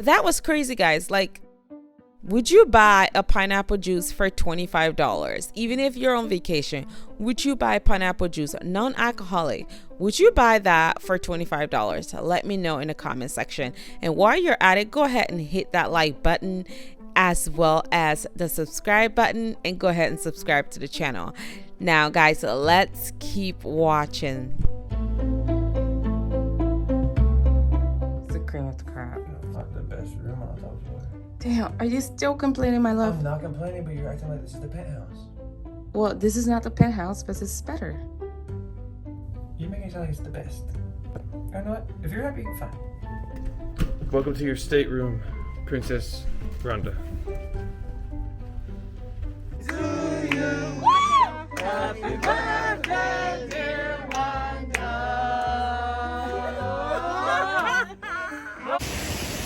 That was crazy, guys. Like, would you buy a pineapple juice for $25? Even if you're on vacation, would you buy pineapple juice, non-alcoholic? Would you buy that for $25? Let me know in the comment section. And while you're at it, go ahead and hit that like button as well as the subscribe button, and go ahead and subscribe to the channel. Now, guys, let's keep watching. It's the cream of the crop. Not the best room on the top floor. Damn, are you still complaining, my love? I'm not complaining, but you're acting like this is the penthouse. Well, this is not the penthouse, but it's better. You're making it sound like it's the best. You know what? If you're happy, fine. Welcome to your stateroom, Princess Rhonda. To you, happy birthday, dear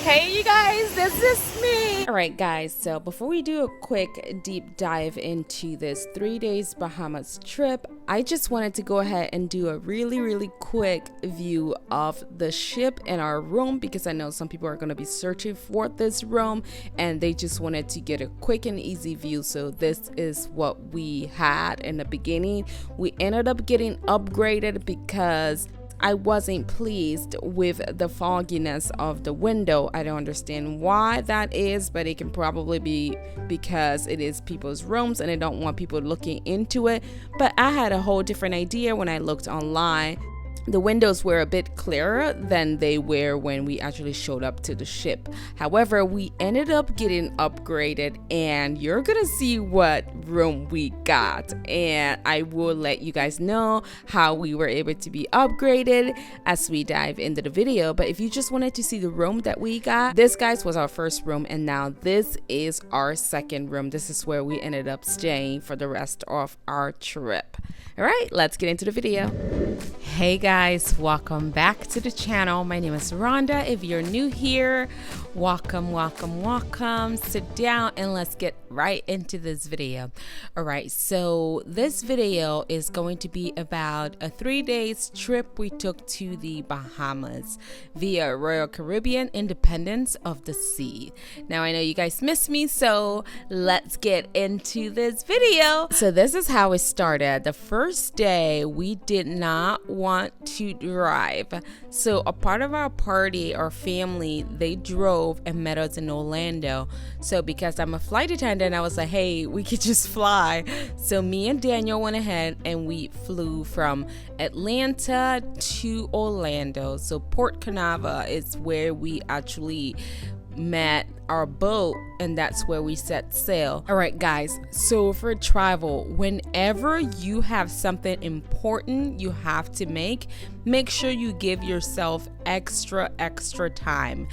Hey you guys, this is me. All right guys, so before we do a quick deep dive into this 3 days Bahamas trip, I just wanted to go ahead and do a really quick view of the ship and our room, because I know some people are going to be searching for this room and they just wanted to get a quick and easy view. So this is what we had in the beginning. We ended up getting upgraded because I wasn't pleased with the fogginess of the window. I don't understand why that is, but it can probably be because it is people's rooms and I don't want people looking into it. But I had a whole different idea when I looked online. The windows were a bit clearer than they were when we actually showed up to the ship. However, we ended up getting upgraded and you're gonna see what room we got, and I will let you guys know how we were able to be upgraded as we dive into the video. But if you just wanted to see the room that we got, this, guys, was our first room, and now this is our second room. This is where we ended up staying for the rest of our trip. All right, let's get into the video. Hey guys, welcome back to the channel. My name is Rhonda. If you're new here, welcome. Sit down and let's get right into this video. All right, so this video is going to be about a 3 days trip we took to the Bahamas via Royal Caribbean Independence of the Sea. Now I know you guys missed me, so let's get into this video. So this is how it started. The first day we did not want to drive, so a part of our party, our family, they drove and met us in Orlando. So because I'm a flight attendant, I was like, hey, we could just fly. So me and Daniel went ahead and we flew from Atlanta to Orlando. So Port Canaveral is where we actually met our boat, and that's where we set sail. All right guys, so for travel, whenever you have something important you have to make sure you give yourself extra time.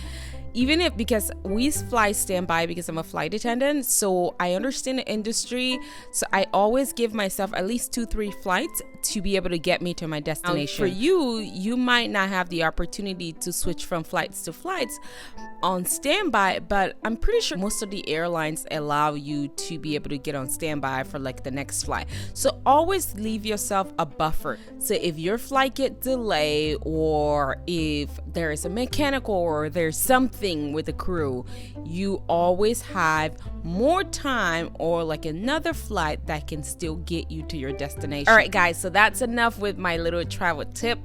Even if, because we fly standby because I'm a flight attendant, so I understand the industry, so I always give myself at least 2-3 flights to be able to get me to my destination. For you, you might not have the opportunity to switch from flights to flights on standby, but I'm pretty sure most of the airlines allow you to be able to get on standby for like the next flight. So always leave yourself a buffer. So if your flight get delayed, or if there is a mechanical or there's something with the crew, you always have more time or like another flight that can still get you to your destination. All right guys, so that's enough with my little travel tip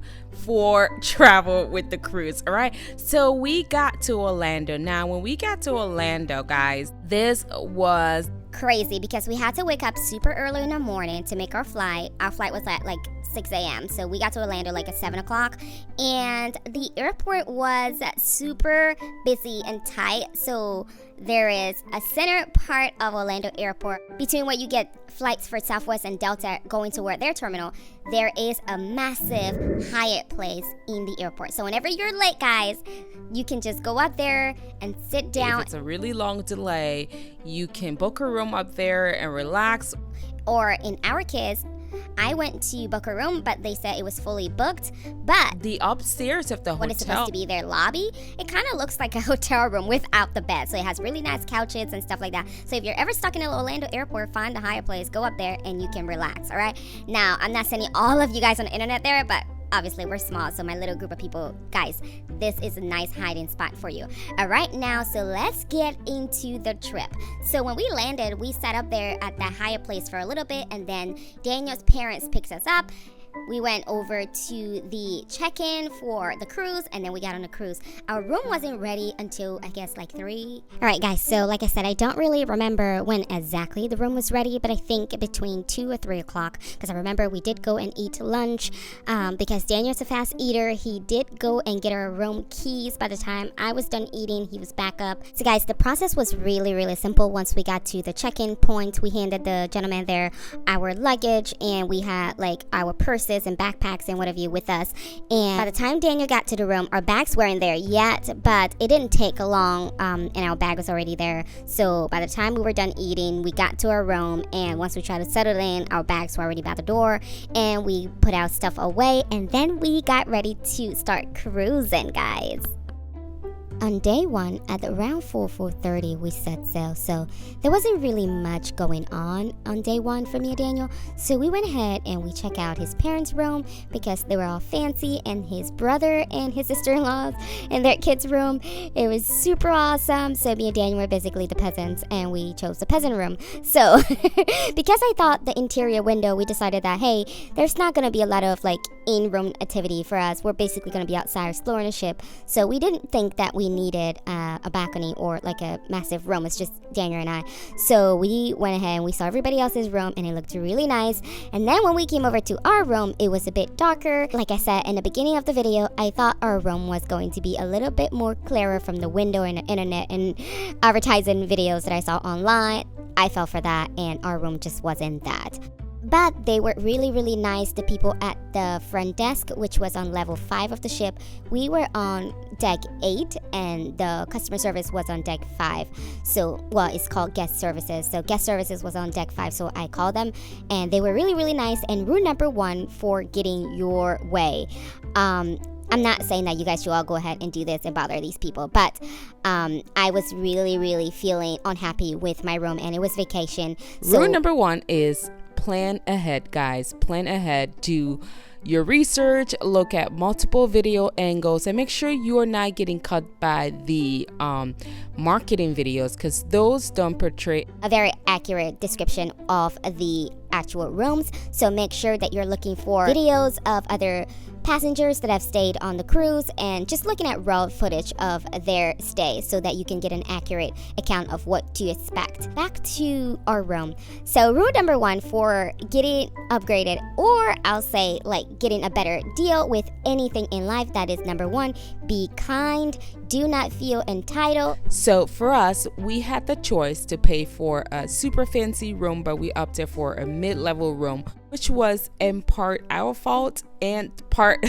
for travel with the cruise. All right, so we got to Orlando. Now when we got to Orlando, guys, this was crazy because we had to wake up super early in the morning to make our flight. Our flight was at like 6 a.m. So we got to Orlando like at 7 o'clock, and the airport was super busy and tight. So there is a center part of Orlando Airport between where you get flights for Southwest and Delta going toward their terminal. There is a massive Hyatt place in the airport. So whenever you're late, guys, you can just go up there and sit down. If it's a really long delay, you can book a room up there and relax. Or in our case, I went to book a room, but they said it was fully booked. But the upstairs of the hotel, what is supposed to be their lobby, it kind of looks like a hotel room without the bed. So it has really nice couches and stuff like that. So if you're ever stuck in the Orlando airport, find a Hyatt place, go up there, and you can relax. All right. Now, I'm not sending all of you guys on the internet there, but obviously we're small, so my little group of people, guys, this is a nice hiding spot for you. All right, now, so let's get into the trip. So when we landed, we sat up there at the higher place for a little bit, and then Daniel's parents picked us up. We went over to the check-in for the cruise, and then we got on the cruise. Our room wasn't ready until, I guess, like 3. All right, guys, so like I said, I don't really remember when exactly the room was ready, but I think between 2 or 3 o'clock, because I remember we did go and eat lunch, because Daniel's a fast eater. He did go and get our room keys. By the time I was done eating, he was back up. So, guys, the process was really, really simple. Once we got to the check-in point, we handed the gentleman there our luggage, and we had, like, our purses and backpacks and whatever with us. And by the time Daniel got to the room, our bags weren't there yet, but it didn't take long, and our bag was already there. So by the time we were done eating, we got to our room, and once we tried to settle in, our bags were already by the door, and we put our stuff away, and then we got ready to start cruising, guys. On day 1, at around 4:30, we set sail, so there wasn't really much going on day 1 for me and Daniel. So we went ahead and we checked out his parents' room because they were all fancy, and his brother and his sister-in-laws and their kids' room. It was super awesome. So me and Daniel were basically the peasants, and we chose the peasant room. So because I thought the interior window, we decided that, hey, there's not going to be a lot of like in-room activity for us. We're basically going to be outside exploring the ship. So we didn't think that we needed a balcony or like a massive room. It's just Daniel and I. So we went ahead and we saw everybody else's room, and it looked really nice. And then when we came over to our room, it was a bit darker. Like I said in the beginning of the video, I thought our room was going to be a little bit more clearer from the window and the internet and advertising videos that I saw online. I fell for that, and our room just wasn't that. But they were really, really nice. The people at the front desk, which was on level 5 of the ship, we were on deck 8, and the customer service was on deck 5. So, well, it's called guest services. So guest services was on deck 5, so I called them, and they were really, really nice. And rule number 1 for getting your way. I'm not saying that you guys should all go ahead and do this and bother these people, but I was really, really feeling unhappy with my room, and it was vacation. So Rule number 1 is plan ahead, guys. Plan ahead. Do your research, look at multiple video angles, and make sure you are not getting cut by the marketing videos, because those don't portray a very accurate description of the actual rooms. So make sure that you're looking for videos of other passengers that have stayed on the cruise, and just looking at raw footage of their stay so that you can get an accurate account of what to expect. Back to our room. So rule number 1 for getting upgraded, or I'll say like getting a better deal with anything in life, that is number 1, be kind. Do not feel entitled. So for us, we had the choice to pay for a super fancy room, but we opted for a mid-level room, which was in part our fault and part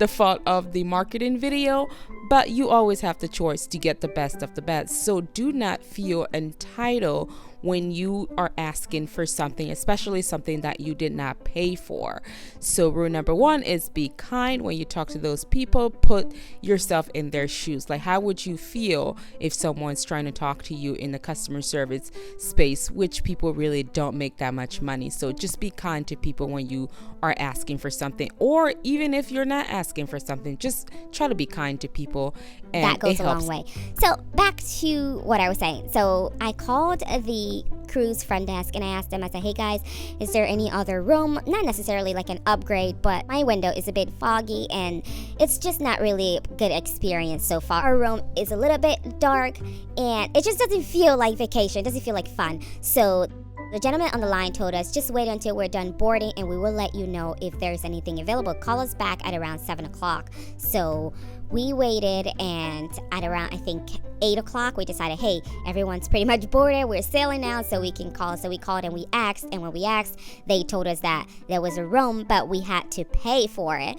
the fault of the marketing video. But you always have the choice to get the best of the best. So do not feel entitled when you are asking for something, especially something that you did not pay for. So rule number 1 is be kind when you talk to those people. Put yourself in their shoes. Like, how would you feel if someone's trying to talk to you in the customer service space, which people really don't make that much money. So just be kind to people when you are asking for something, or even if you're not asking for something, just try to be kind to people, and that goes a long way. So back to what I was saying. So I called the cruise front desk, and I asked them, I said, hey guys, is there any other room? Not necessarily like an upgrade, but my window is a bit foggy, and it's just not really a good experience so far. Our room is a little bit dark, and it just doesn't feel like vacation. It doesn't feel like fun. So the gentleman on the line told us, just wait until we're done boarding, and we will let you know if there's anything available. Call us back at around 7 o'clock. So we waited, and at around, I think, 8 o'clock, we decided, hey, everyone's pretty much boarded. We're sailing now, so we can call. So we called and we asked, and when we asked, they told us that there was a room, but we had to pay for it.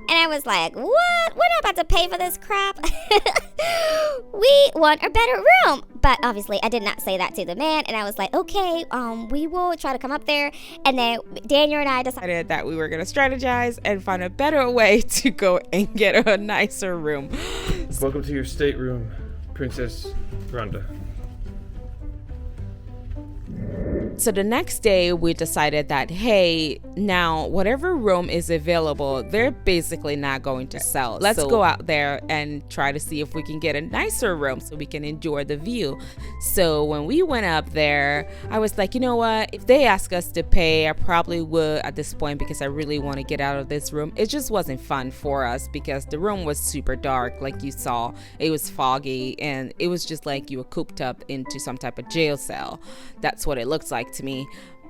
And I was like, what? We're not about to pay for this crap. We want a better room. But obviously, I did not say that to the man. And I was like, okay, we will try to come up there. And then Daniel and I decided that we were going to strategize and find a better way to go and get a nicer room. Welcome to your stateroom, Princess Rhonda. So the next day we decided that, hey, now whatever room is available, they're basically not going to sell. Let's go out there and try to see if we can get a nicer room so we can enjoy the view. So when we went up there, I was like, you know what, if they ask us to pay, I probably would at this point, because I really want to get out of this room. It just wasn't fun for us because the room was super dark. Like you saw, it was foggy, and it was just like you were cooped up into some type of jail cell. That's what it looks like to me.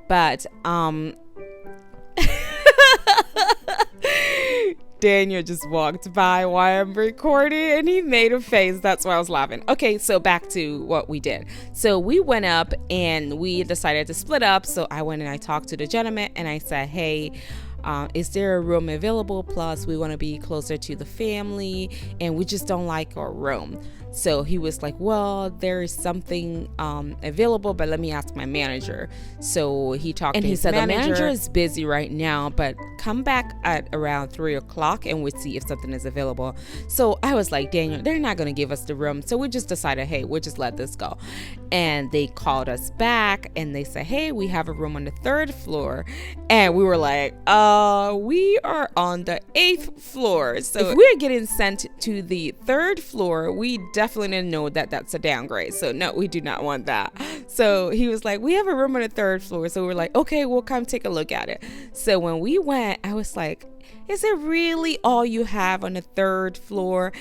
But Daniel just walked by while I'm recording and he made a face. That's why I was laughing. Okay, so back to what we did. So we went up and we decided to split up. So I went and I talked to the gentleman and I said, hey, is there a room available? Plus we want to be closer to the family and we just don't like our room. So he was like, well, there is something available, but let me ask my manager. So he talked and he said the manager is busy right now, but come back at around 3 o'clock and we'll see if something is available. So I was like, Daniel, they're not going to give us the room. So we just decided, hey, we'll just let this go. And they called us back and they said, hey, we have a room on the 3rd floor. And we were like, we are on the 8th floor. So if we're getting sent to the 3rd floor, we definitely know that that's a downgrade. So no, we do not want that. So he was like, we have a room on the 3rd floor. So we're like, okay, we'll come take a look at it. So when we went, I was like, is it really all you have on the 3rd floor?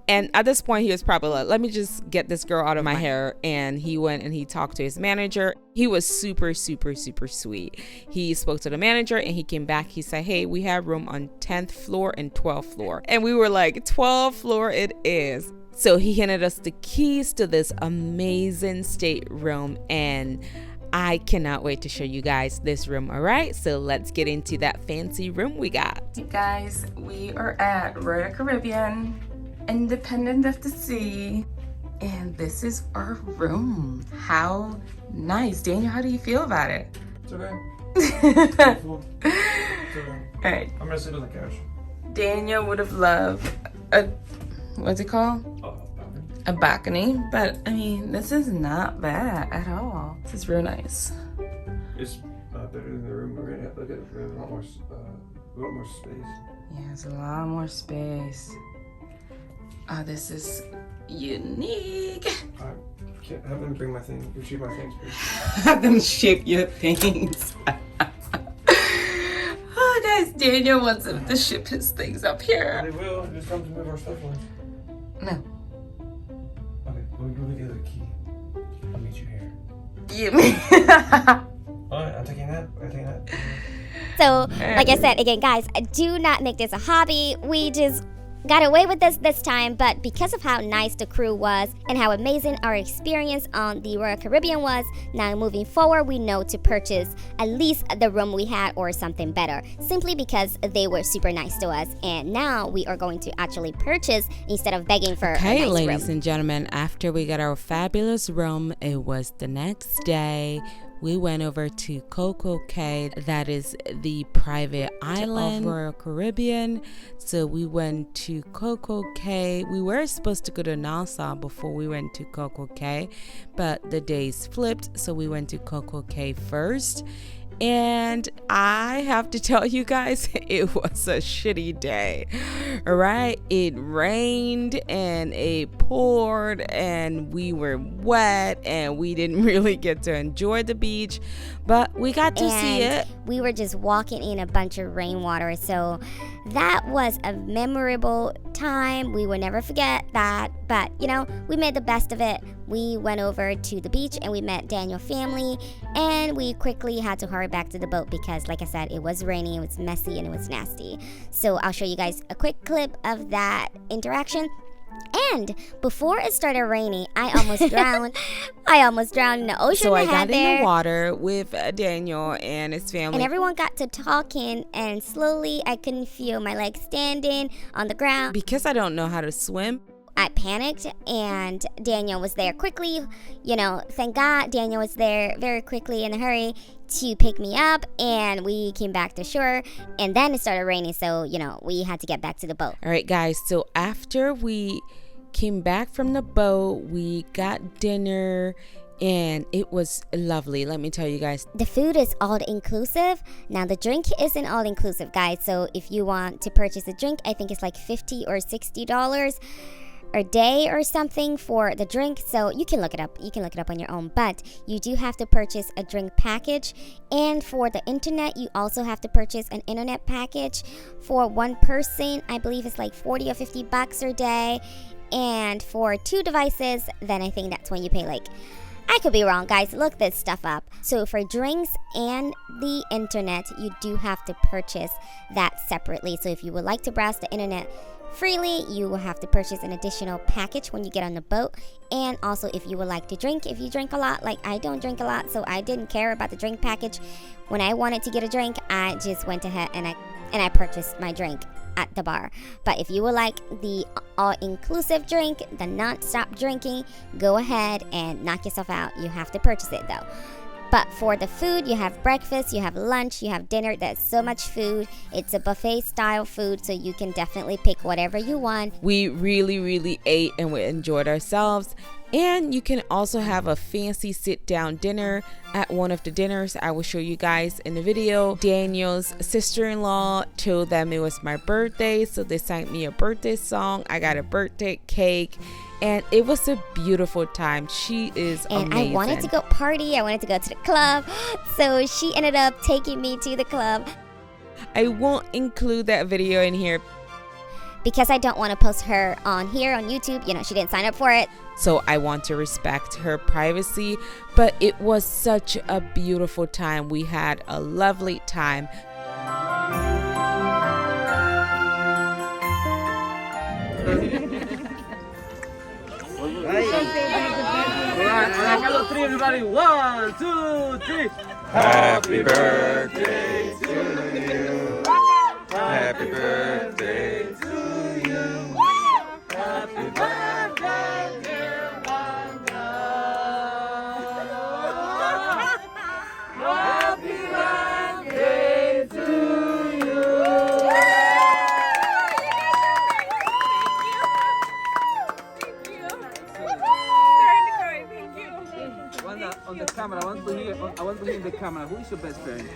And at this point, he was probably like, let me just get this girl out of my hair. And he went and he talked to his manager. He was super, super, super sweet. He spoke to the manager and he came back. He said, hey, we have room on 10th floor and 12th floor. And we were like, 12th floor it is. So he handed us the keys to this amazing stateroom. And I cannot wait to show you guys this room. All right, so let's get into that fancy room we got. Hey guys, we are at Royal Caribbean, independent of the sea, and this is our room. How nice. Daniel, how do you feel about it? It's okay. It's okay. All right. I'm gonna sit on the couch. Daniel would have loved a, what's it called? A balcony, but I mean, this is not bad at all. This is real nice. It's better than the room we're in. Look at it. We have a lot more space. Yeah, it's a lot more space. This is unique. Can't have them bring my thing. Retrieve my things, please. Have them ship your things. Oh, guys, Daniel wants him to ship his things up here. They will. Just come to move our stuff on. No. Okay, we'll get the other key. I'll meet you here. You mean? Alright, I'm taking that. So, like I said, again, guys, do not make this a hobby. We just got away with this time, but because of how nice the crew was and how amazing our experience on the Royal Caribbean was, now moving forward, we know to purchase at least the room we had or something better, simply because they were super nice to us. And now we are going to actually purchase instead of begging for a nice ladies room. and gentlemen, after we got our fabulous room, it was the next day. We went over to Coco Cay, that is the private island of Royal Caribbean. So we went to Coco Cay. We were supposed to go to Nassau before we went to Coco Cay, but the days flipped, so we went to Coco Cay first. And I have to tell you guys, it was a shitty day. All right, it rained and it poured and we were wet and we didn't really get to enjoy the beach, but we got to see it. We were just walking in a bunch of rainwater, so that was a memorable time. We will never forget that, but you know, we made the best of it. We went over to the beach and we met Daniel's family, and we quickly had to hurry back to the boat because, like I said, it was raining, it was messy, and it was nasty. So I'll show you guys a quick clip of that interaction. And before it started raining, I almost drowned. I almost drowned in the ocean. So I got in the water with Daniel and his family. And everyone got to talking, and slowly I couldn't feel my legs standing on the ground. Because I don't know how to swim, I panicked, and Daniel was there quickly. You know, thank God Daniel was there very quickly in a hurry to pick me up, and we came back to shore, and then it started raining, so, you know, we had to get back to the boat. All right, guys, so after we came back from the boat, we got dinner and it was lovely. Let me tell you guys. The food is all inclusive. Now the drink isn't all inclusive, guys. So if you want to purchase a drink, I think it's like $50 or $60 a day or something for the drink. So you can look it up. You can look it up on your own. But you do have to purchase a drink package. And for the internet, you also have to purchase an internet package for one person. I believe it's like 40 or 50 bucks a day. And for 2 devices, then I think that's when you pay like, I could be wrong, guys. Look this stuff up. So for drinks and the internet, you do have to purchase that separately. So if you would like to browse the internet freely, you will have to purchase an additional package when you get on the boat. And also, if you would like to drink, if you drink a lot, like I don't drink a lot, so I didn't care about the drink package. When I wanted to get a drink, I just went ahead and I purchased my drink at the bar. But if you would like the all-inclusive drink, the non-stop drinking, go ahead and knock yourself out. You have to purchase it though. But for the food, you have breakfast, you have lunch, you have dinner. There's so much food. It's a buffet style food, so you can definitely pick whatever you want. We really ate and we enjoyed ourselves. And you can also have a fancy sit down dinner at one of the dinners. I will show you guys in the video. Daniel's sister-in-law told them it was my birthday, so they sang me a birthday song. I got a birthday cake, and it was a beautiful time. She is amazing. I wanted to go party. I wanted to go to the club, so she ended up taking me to the club. I won't include that video in here because I don't want to post her on here on YouTube. You know, she didn't sign up for it. So I want to respect her privacy, but it was such a beautiful time. We had a lovely time. Alright, count 3, everybody. 1, 2, 3. Happy birthday to you. Happy birthday to you. Happy birthday, dear Rhonda. Happy birthday to you. Rhonda, on the camera, I want to hear in the camera. Who is your best friend?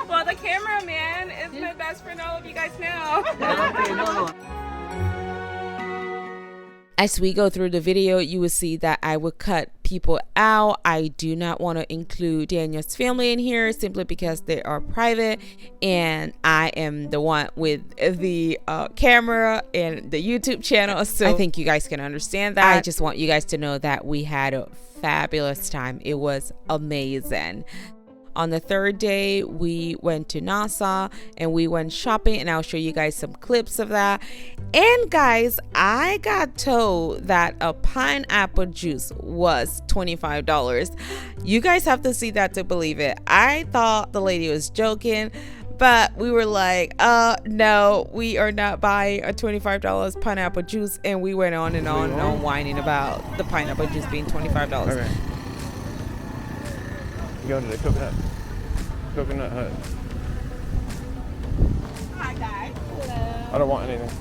Well, the cameraman is my best friend. All of you guys know. Okay, no. As we go through the video, you will see that I would cut people out. I do not want to include Daniel's family in here simply because they are private, and I am the one with the camera and the YouTube channel, so I think you guys can understand that. I just want you guys to know that we had a fabulous time. It was amazing. On the 3rd day, we went to Nassau and we went shopping, and I'll show you guys some clips of that. And guys, I got told that a pineapple juice was $25. You guys have to see that to believe it. I thought the lady was joking, but we were like, no, we are not buying a $25 pineapple juice. And we went on and on whining about the pineapple juice being $25. All right. Going to the coconut hut. Hi, guys. Hello. I don't want anything.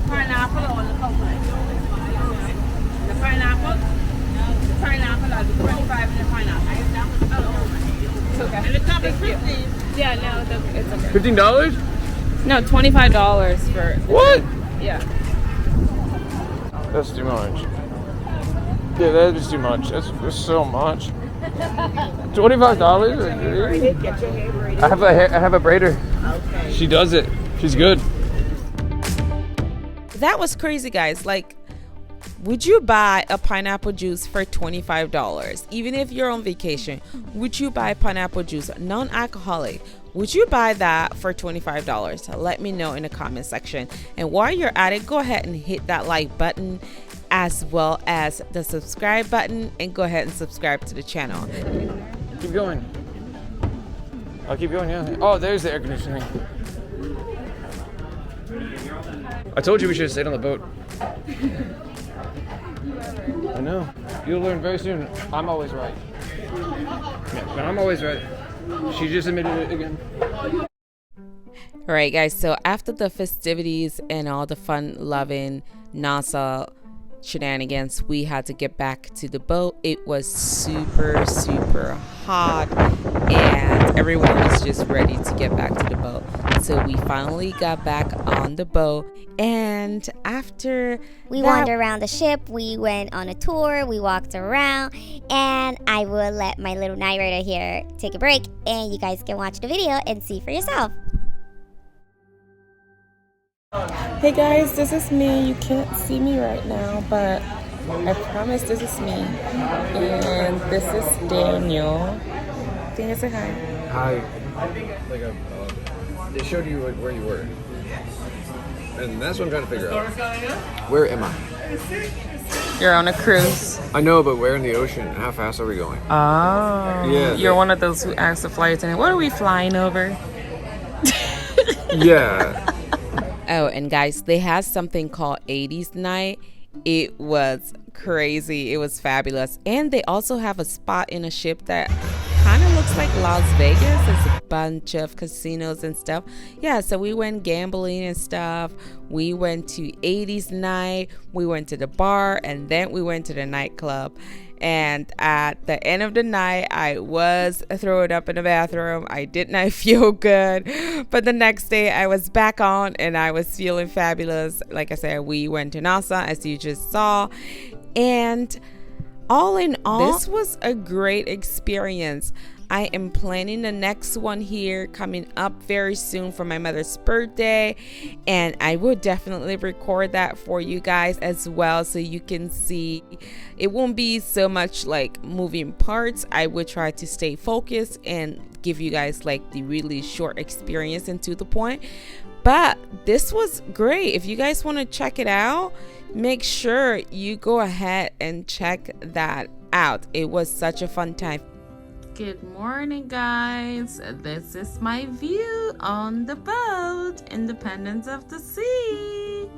Pineapple or the coconut? The pineapple? The pineapple or the 25 and the pineapple? Oh, it's okay. And the cup is 15. Yeah, no, it's okay. $15? No, $25 for... What? Yeah. That's too much. Yeah, that is too much. That's so much. $25? I have a braider. Okay. She does it. She's good. That was crazy, guys. Like, would you buy a pineapple juice for $25? Even if you're on vacation, would you buy pineapple juice, non-alcoholic? Would you buy that for $25? Let me know in the comment section. And while you're at it, go ahead and hit that like button as well as the subscribe button, and go ahead and subscribe to the channel. Keep going. I'll keep going, yeah. Oh, there's the air conditioning. I told you we should have stayed on the boat. I know. You'll learn very soon. I'm always right. Yeah, I'm always right. She just admitted it again. All right, guys, so after the festivities and all the fun-loving Nassau shenanigans, we had to get back to the boat. It was super hot and everyone was just ready to get back to the boat. So we finally got back on the boat, and after we wandered around the ship, we went on a tour, we walked around, and I will let my little narrator here take a break and you guys can watch the video and see for yourself. Hey guys, this is me. You can't see me right now, but I promise this is me. And this is Daniel. Daniel, say hi. Hi. They showed you where you were. And that's what I'm trying to figure out. Where am I? You're on a cruise. I know, but where in the ocean? How fast are we going? Oh. Yeah. You're one of those who asked the flight attendant, what are we flying over? Yeah. Oh, and guys, they had something called 80s night. It was crazy. It was fabulous. And they also have a spot in a ship that kind of looks like Las Vegas. It's a bunch of casinos and stuff. Yeah, so we went gambling and stuff. We went to 80s night. We went to the bar, and then we went to the nightclub. And at the end of the night, I was throwing up in the bathroom. I did not feel good. But the next day, I was back on and I was feeling fabulous. Like I said, we went to Nassau, as you just saw. And all in all, this was a great experience. I am planning the next one here coming up very soon for my mother's birthday, and I will definitely record that for you guys as well, so you can see. It won't be so much like moving parts. I will try to stay focused and give you guys like the really short experience and to the point. But this was great. If you guys want to check it out, make sure you go ahead and check that out. It was such a fun time. Good morning, guys. This is my view on the boat, Independence of the Sea.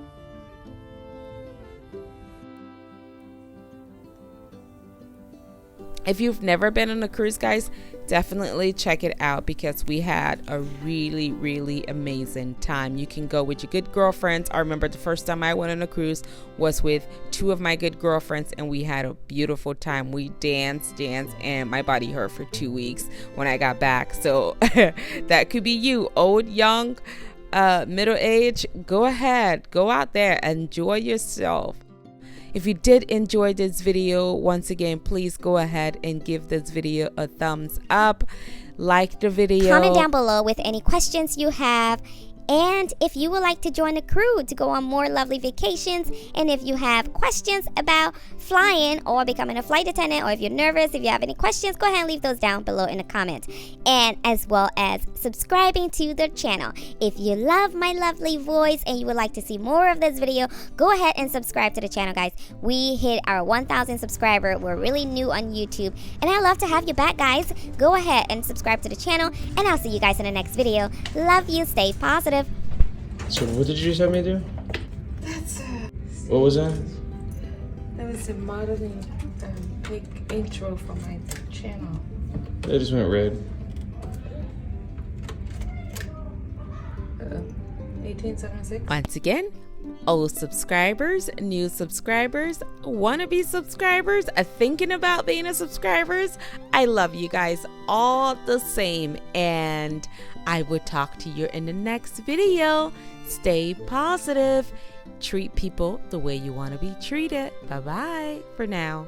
If you've never been on a cruise, guys, definitely check it out because we had a really amazing time. You can go with your good girlfriends. I remember the first time I went on a cruise was with 2 of my good girlfriends, and we had a beautiful time. We danced, and my body hurt for 2 weeks when I got back. So that could be you, old, young, middle age. Go ahead, go out there, enjoy yourself. If you did enjoy this video, once again, please go ahead and give this video a thumbs up. Like the video. Comment down below with any questions you have. And if you would like to join the crew to go on more lovely vacations, and if you have questions about flying or becoming a flight attendant, or if you're nervous, if you have any questions, go ahead and leave those down below in the comments. And as well as subscribing to the channel. If you love my lovely voice and you would like to see more of this video, go ahead and subscribe to the channel, guys. We hit our 1,000 subscriber. We're really new on YouTube, and I'd love to have you back, guys. Go ahead and subscribe to the channel, and I'll see you guys in the next video. Love you. Stay positive. So what did you just have me do? That's What was that? that was a modeling big intro for my channel. It just went red. 1876. Once again, old subscribers, new subscribers, wannabe subscribers, thinking about being a subscribers, I love you guys all the same, and I will talk to you in the next video. Stay positive. Treat people the way you want to be treated. Bye-bye for now.